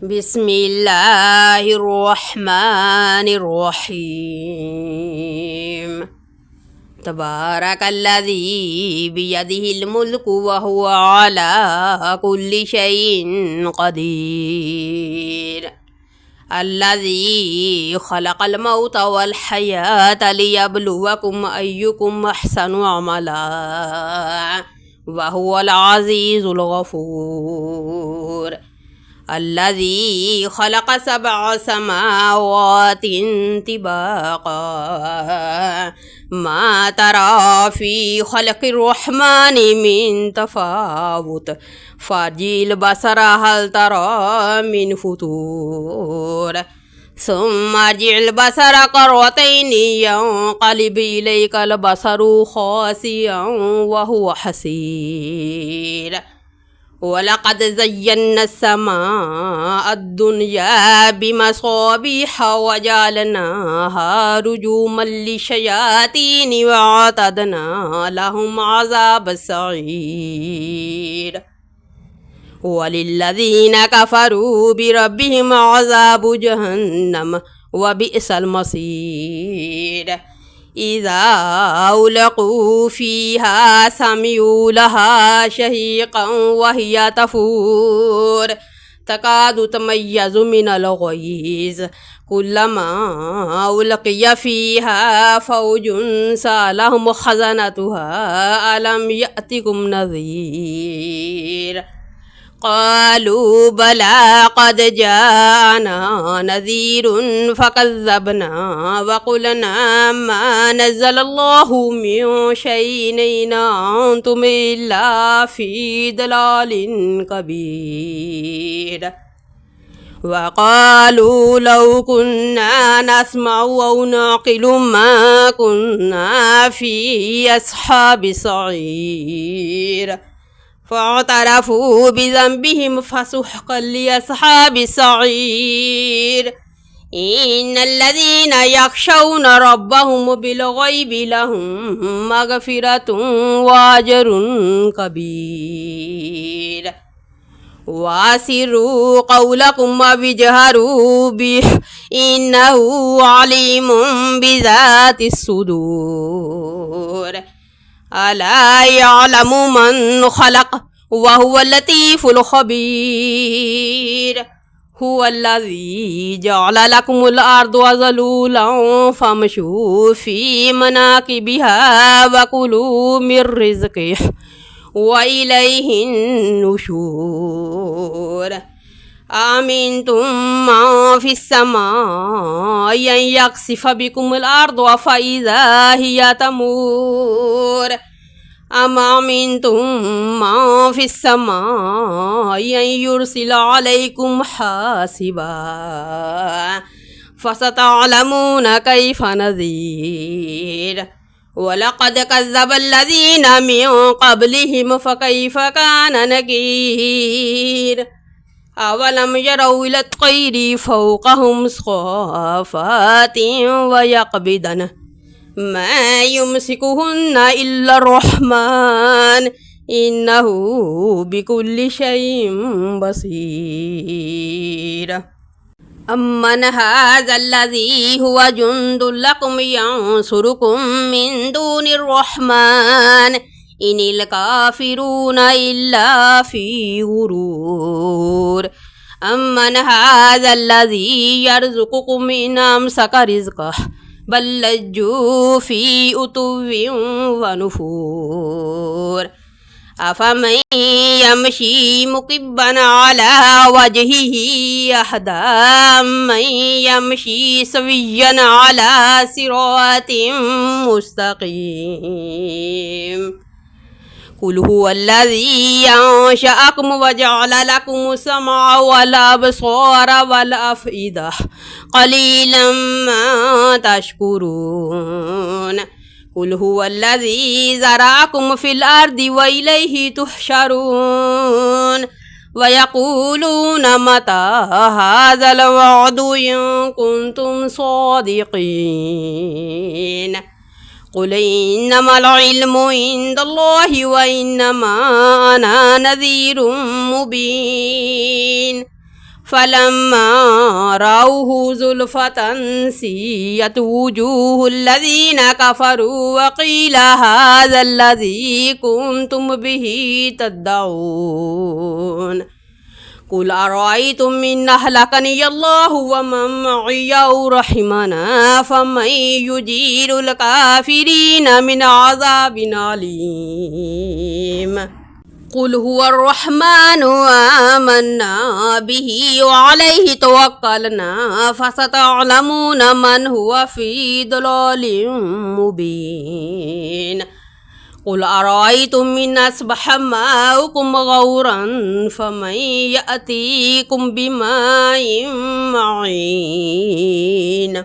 بسم الله الرحمن الرحيم تبارك الذي بيده الملك وهو على كل شيء قدير الذي خلق الموت والحياة ليبلوكم أيكم أحسن عملا وهو العزيز الغفور الذي خلق 7 سماوات طباقا ما ترى في خلق الرحمن من تفاوت فارجع البصر هل ترى من فتور ثم ارجع البصر كرتين ينقلب إليك البصر خاسئا وهو حسير ولقد زينا السماء الدنيا بمصابيح وجعلناها رجوما للشياطين وأعتدنا لهم عذاب السعير وللذين كفروا بربهم عذاب جهنم وبئس المصير إذا ألقوا فيها سمعوا لها شهيقا وهي تفور تكاد تميز من الغيظ كلما ألقي فيها فوج سألهم خزنتها ألم يأتكم نذير قالوا بلى قد جاءنا نذير فكذبنا وقلنا ما نزل الله من شيء إن أنتم إلا في ضلال كبير وقالوا لو كنا نسمع أو نعقل ما كنا في أصحاب السعير فاعترفوا بذنبهم فسحقا لأصحاب السعير إن الذين يخشون ربهم بالغيب لهم مغفرة وأجر كبير وأسروا قولكم واجهروا به إنه عليم بذات الصدور ألا يعلم من خلق وهو اللطيف الخبير هو الذي جعل لكم الأرض ذلولا فامشوا في مناكبها وكلوا من رزقه وإليه النشور أمنتم من في السماء أن يخسف بكم الأرض فإذا هي تمور أم أمنتم من في السماء أن يرسل عليكم حاسبا فستعلمون كيف نذير ولقد كذب الذين من قبلهم فكيف كان نكير أولم يروا إلى الطير فوقهم صافات ويقبضن ما يمسكهن إلا الرحمن إنه بكل شيء بصير أمن هذا الذي هو جند لكم ينصركم من دون الرحمن إن الكافرون إلا في غرور أمن هذا الذي يرزقكم إن أمسك رزقه بل لجوا في عتو ونفور أفمن يمشي مكبا على وجهه أهدى من يمشي سويا على صراط مستقيم قل هو الذي أنشأكم وجعل لكم السمع والأبصار والأفئدة قليلا ما تشكرون قل هو الذي زرعكم في الأرض وإليه تحشرون ويقولون متى هذا الوعد إن كنتم صادقين قل إنما العلم عند الله وإنما أنا نذير مبين فلما رأوه زلفة سيئت وجوه الذين كفروا وقيل هذا الذي كنتم به تدعون قل أرأيتم إن أهلكني الله ومن معي أو رحمنا فمن يجير الكافرين من عذاب أليم قل هو الرحمن آمنا به وعليه توكلنا فستعلمون من هو في ضلال مبين قل أرأيتم إن أصبح ماؤكم غورا فمن يأتيكم بماء معين